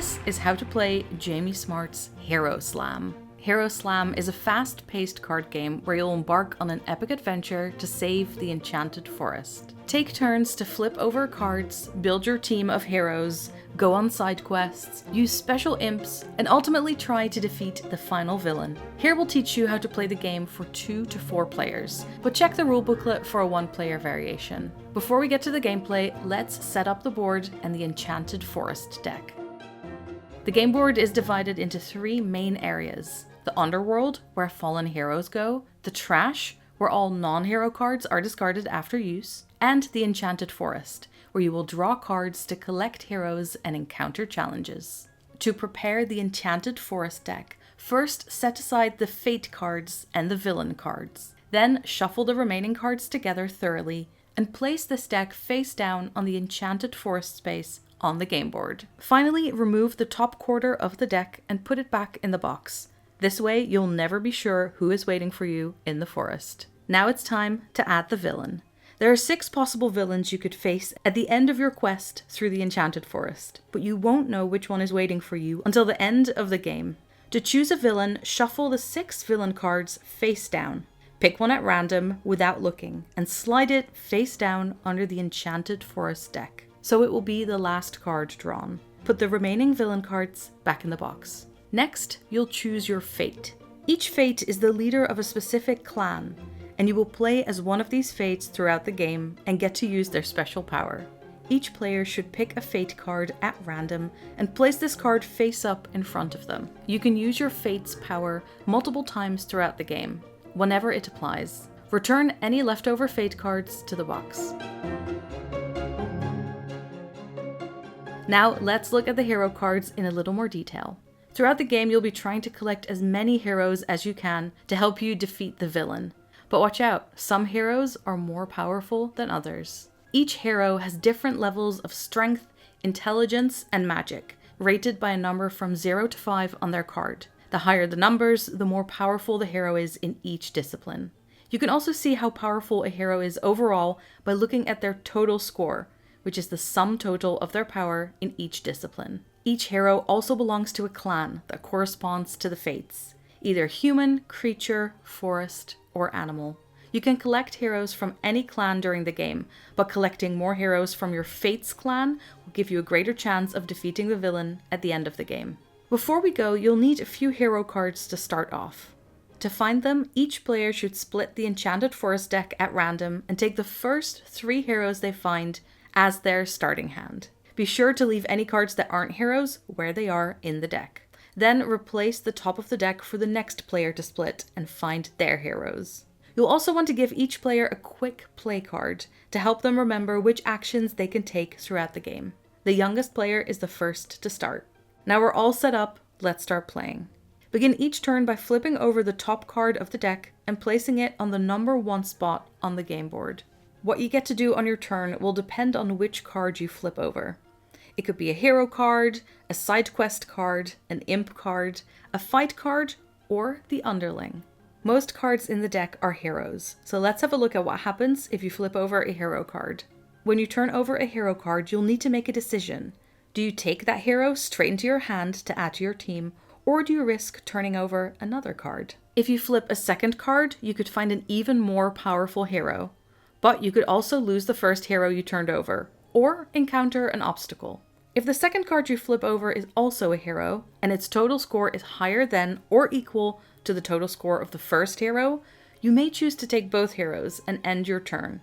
This is how to play Jamie Smart's Hero Slam. Hero Slam is a fast-paced card game where you'll embark on an epic adventure to save the Enchanted Forest. Take turns to flip over cards, build your team of heroes, go on side quests, use special imps, and ultimately try to defeat the final villain. Here we'll teach you how to play the game for 2 to 4 players, but check the rule booklet for a 1-player variation. Before we get to the gameplay, let's set up the board and the Enchanted Forest deck. The game board is divided into 3 main areas: the underworld, where fallen heroes go, the trash, where all non-hero cards are discarded after use, and the Enchanted Forest, where you will draw cards to collect heroes and encounter challenges. To prepare the Enchanted Forest deck, first set aside the fate cards and the villain cards. Then shuffle the remaining cards together thoroughly and place this deck face down on the Enchanted Forest space on the game board. Finally, remove the top quarter of the deck and put it back in the box. This way, you'll never be sure who is waiting for you in the forest. Now it's time to add the villain. There are 6 possible villains you could face at the end of your quest through the Enchanted Forest, but you won't know which one is waiting for you until the end of the game. To choose a villain, shuffle the 6 villain cards face down. Pick one at random without looking, and slide it face down under the Enchanted Forest deck, so it will be the last card drawn. Put the remaining villain cards back in the box. Next, you'll choose your fate. Each fate is the leader of a specific clan, and you will play as one of these fates throughout the game and get to use their special power. Each player should pick a fate card at random and place this card face up in front of them. You can use your fate's power multiple times throughout the game, whenever it applies. Return any leftover fate cards to the box. Now let's look at the hero cards in a little more detail. Throughout the game, you'll be trying to collect as many heroes as you can to help you defeat the villain. But watch out, some heroes are more powerful than others. Each hero has different levels of strength, intelligence, and magic, rated by a number from 0 to 5 on their card. The higher the numbers, the more powerful the hero is in each discipline. You can also see how powerful a hero is overall by looking at their total score, which is the sum total of their power in each discipline. Each hero also belongs to a clan that corresponds to the fates, either human, creature, forest, or animal. You can collect heroes from any clan during the game, but collecting more heroes from your fates clan will give you a greater chance of defeating the villain at the end of the game. Before we go, you'll need a few hero cards to start off. To find them, each player should split the Enchanted Forest deck at random and take the first 3 heroes they find as their starting hand. Be sure to leave any cards that aren't heroes where they are in the deck. Then replace the top of the deck for the next player to split and find their heroes. You'll also want to give each player a quick play card to help them remember which actions they can take throughout the game. The youngest player is the first to start. Now we're all set up, let's start playing. Begin each turn by flipping over the top card of the deck and placing it on the number 1 spot on the game board. What you get to do on your turn will depend on which card you flip over. It could be a hero card, a side quest card, an imp card, a fight card, or the Underling. Most cards in the deck are heroes, so let's have a look at what happens if you flip over a hero card. When you turn over a hero card, you'll need to make a decision. Do you take that hero straight into your hand to add to your team, or do you risk turning over another card? If you flip a second card, you could find an even more powerful hero, but you could also lose the first hero you turned over, or encounter an obstacle. If the second card you flip over is also a hero, and its total score is higher than or equal to the total score of the first hero, you may choose to take both heroes and end your turn.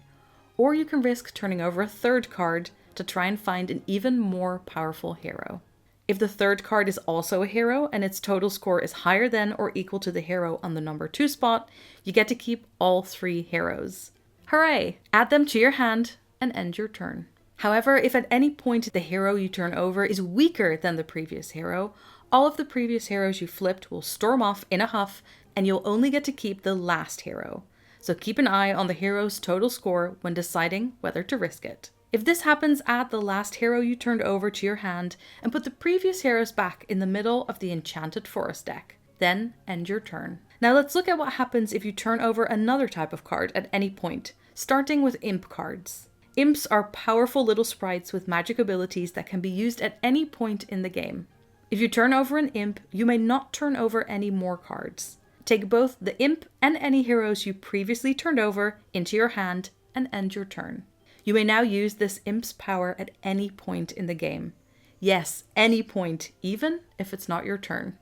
Or you can risk turning over a third card to try and find an even more powerful hero. If the third card is also a hero and its total score is higher than or equal to the hero on the number 2 spot, you get to keep all 3 heroes. Hooray! Add them to your hand and end your turn. However, if at any point the hero you turn over is weaker than the previous hero, all of the previous heroes you flipped will storm off in a huff and you'll only get to keep the last hero. So keep an eye on the hero's total score when deciding whether to risk it. If this happens, add the last hero you turned over to your hand and put the previous heroes back in the middle of the Enchanted Forest deck. Then end your turn. Now let's look at what happens if you turn over another type of card at any point, starting with Imp Cards. Imps are powerful little sprites with magic abilities that can be used at any point in the game. If you turn over an imp, you may not turn over any more cards. Take both the imp and any heroes you previously turned over into your hand and end your turn. You may now use this imp's power at any point in the game. Yes, any point, even if it's not your turn.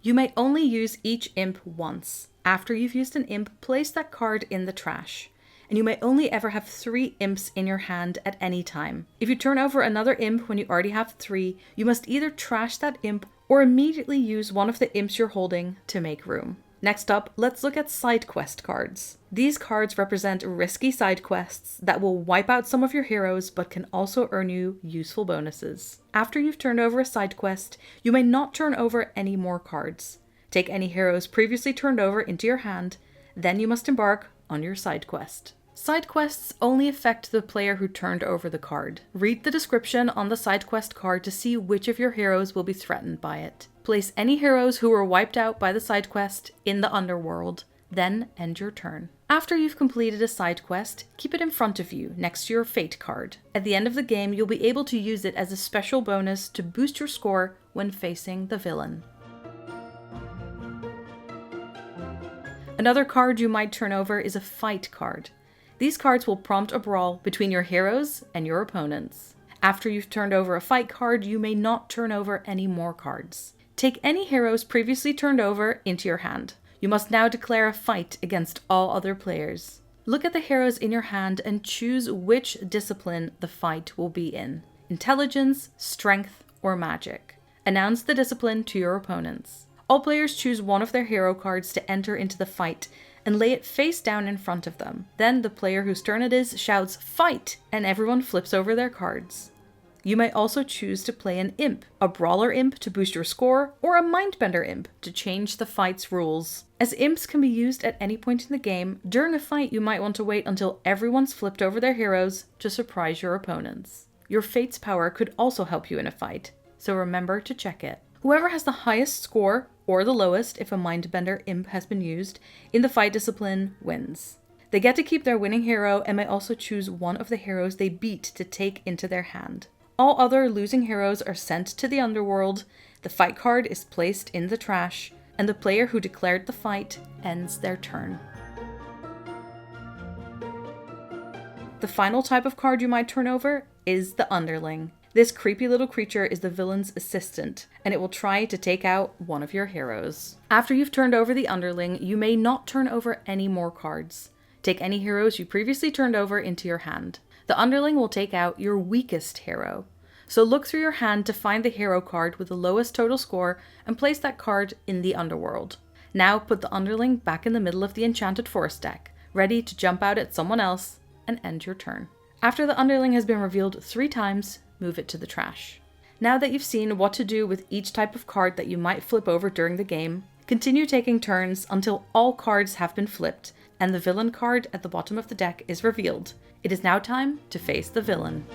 You may only use each imp once. After you've used an imp, place that card in the trash. And you may only ever have 3 imps in your hand at any time. If you turn over another imp when you already have 3, you must either trash that imp or immediately use one of the imps you're holding to make room. Next up, let's look at side quest cards. These cards represent risky side quests that will wipe out some of your heroes but can also earn you useful bonuses. After you've turned over a side quest, you may not turn over any more cards. Take any heroes previously turned over into your hand, then you must embark on your side quest. Side quests only affect the player who turned over the card. Read the description on the side quest card to see which of your heroes will be threatened by it. Place any heroes who were wiped out by the side quest in the underworld, then end your turn. After you've completed a side quest, keep it in front of you next to your fate card. At the end of the game, you'll be able to use it as a special bonus to boost your score when facing the villain. Another card you might turn over is a fight card. These cards will prompt a brawl between your heroes and your opponents. After you've turned over a fight card, you may not turn over any more cards. Take any heroes previously turned over into your hand. You must now declare a fight against all other players. Look at the heroes in your hand and choose which discipline the fight will be in: intelligence, strength, or magic. Announce the discipline to your opponents. All players choose one of their hero cards to enter into the fight and lay it face down in front of them. Then the player whose turn it is shouts "Fight!" and everyone flips over their cards. You may also choose to play an imp, a brawler imp to boost your score, or a mindbender imp to change the fight's rules. As imps can be used at any point in the game, during a fight you might want to wait until everyone's flipped over their heroes to surprise your opponents. Your fate's power could also help you in a fight, so remember to check it. Whoever has the highest score, or the lowest if a mindbender imp has been used, in the fight discipline wins. They get to keep their winning hero and may also choose one of the heroes they beat to take into their hand. All other losing heroes are sent to the underworld, the fight card is placed in the trash, and the player who declared the fight ends their turn. The final type of card you might turn over is the Underling. This creepy little creature is the villain's assistant, and it will try to take out one of your heroes. After you've turned over the Underling, you may not turn over any more cards. Take any heroes you previously turned over into your hand. The Underling will take out your weakest hero. So look through your hand to find the hero card with the lowest total score and place that card in the underworld. Now put the Underling back in the middle of the Enchanted Forest deck, ready to jump out at someone else and end your turn. After the Underling has been revealed 3 times, move it to the trash. Now that you've seen what to do with each type of card that you might flip over during the game, continue taking turns until all cards have been flipped and the villain card at the bottom of the deck is revealed. It is now time to face the villain.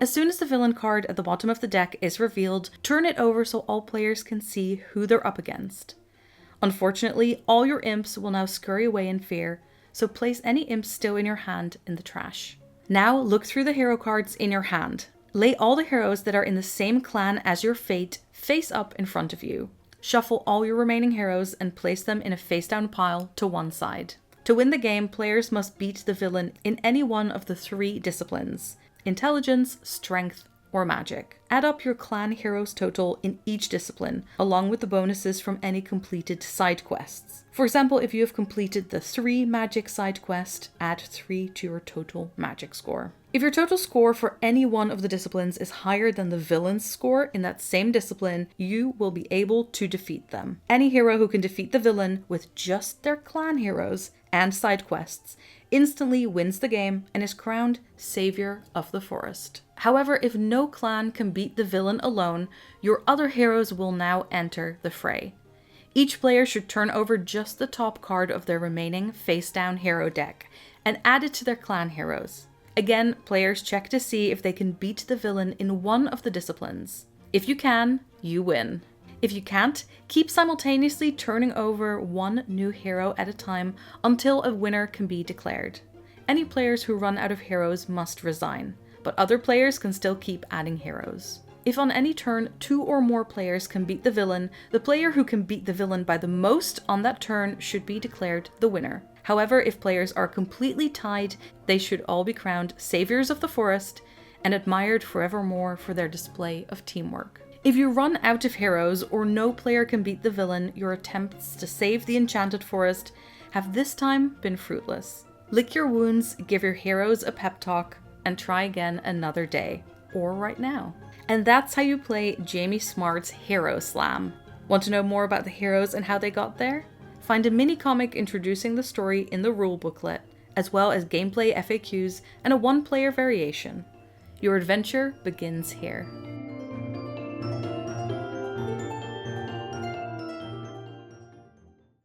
As soon as the villain card at the bottom of the deck is revealed, turn it over so all players can see who they're up against. Unfortunately, all your imps will now scurry away in fear, so place any imps still in your hand in the trash. Now look through the hero cards in your hand. Lay all the heroes that are in the same clan as your fate face up in front of you. Shuffle all your remaining heroes and place them in a face down pile to one side. To win the game, players must beat the villain in any one of the 3 disciplines: intelligence, strength, or magic. Add up your clan heroes total in each discipline, along with the bonuses from any completed side quests. For example, if you have completed the 3 magic side quest, add 3 to your total magic score. If your total score for any one of the disciplines is higher than the villain's score in that same discipline, you will be able to defeat them. Any hero who can defeat the villain with just their clan heroes and side quests instantly wins the game and is crowned Savior of the Forest. However, if no clan can beat the villain alone, your other heroes will now enter the fray. Each player should turn over just the top card of their remaining face-down hero deck and add it to their clan heroes. Again, players check to see if they can beat the villain in one of the disciplines. If you can, you win. If you can't, keep simultaneously turning over one new hero at a time until a winner can be declared. Any players who run out of heroes must resign. but other players can still keep adding heroes. If on any turn 2 or more players can beat the villain, the player who can beat the villain by the most on that turn should be declared the winner. However, if players are completely tied, they should all be crowned Saviors of the Forest and admired forevermore for their display of teamwork. If you run out of heroes or no player can beat the villain, your attempts to save the Enchanted Forest have this time been fruitless. Lick your wounds, give your heroes a pep talk, and try again another day, or right now. And that's how you play Jamie Smart's Hero Slam. Want to know more about the heroes and how they got there? Find a mini-comic introducing the story in the rule booklet, as well as gameplay FAQs and a one-player variation. Your adventure begins here.